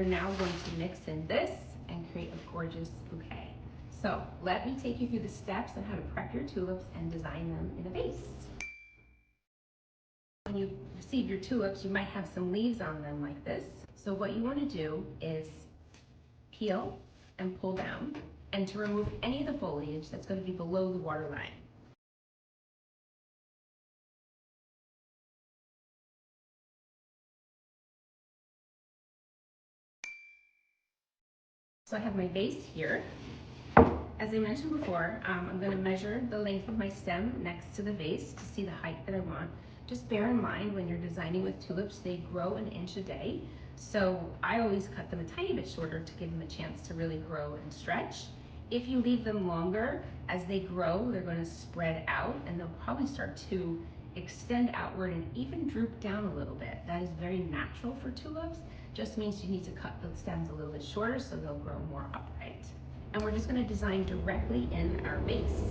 are now going to mix in this and create a gorgeous bouquet. So let me take you through the steps on how to prep your tulips and design them in a vase. When you receive your tulips, you might have some leaves on them like this. So what you want to do is peel and pull down, and to remove any of the foliage that's going to be below the water line. So I have my vase here. As I mentioned before, I'm going to measure the length of my stem next to the vase to see the height that I want. Just bear in mind when you're designing with tulips, they grow an inch a day. So I always cut them a tiny bit shorter to give them a chance to really grow and stretch. If you leave them longer, as they grow, they're going to spread out and they'll probably start to extend outward and even droop down a little bit. That is very natural for tulips. Just means you need to cut the stems a little bit shorter so they'll grow more upright. And we're just going to design directly in our vase.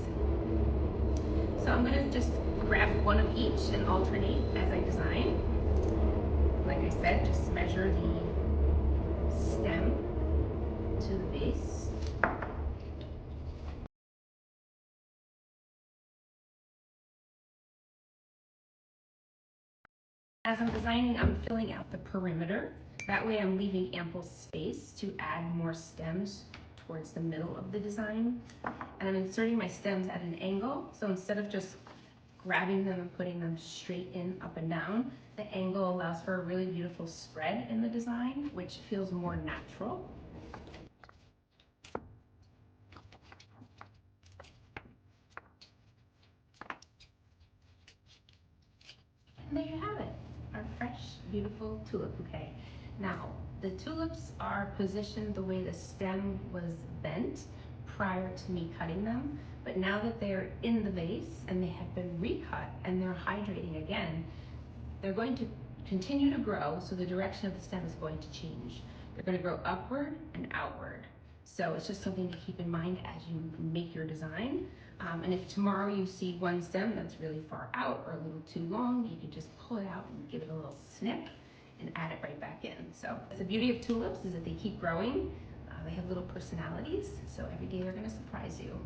So I'm going to just grab one of each and alternate as I design. Like I said, just measure the stem to the vase. As I'm designing, I'm filling out the perimeter. That way I'm leaving ample space to add more stems towards the middle of the design. And I'm inserting my stems at an angle. So instead of just grabbing them and putting them straight in, up and down, the angle allows for a really beautiful spread in the design, which feels more natural. And there you have it, our fresh, beautiful tulip bouquet. Now, the tulips are positioned the way the stem was bent prior to me cutting them, but now that they're in the vase and they have been recut and they're hydrating again, they're going to continue to grow, so the direction of the stem is going to change. They're going to grow upward and outward. So it's just something to keep in mind as you make your design. And if tomorrow you see one stem that's really far out or a little too long, you can just pull it out and give it a little snip and add it right back in. So the beauty of tulips is that they keep growing. They have little personalities, so every day they're going to surprise you.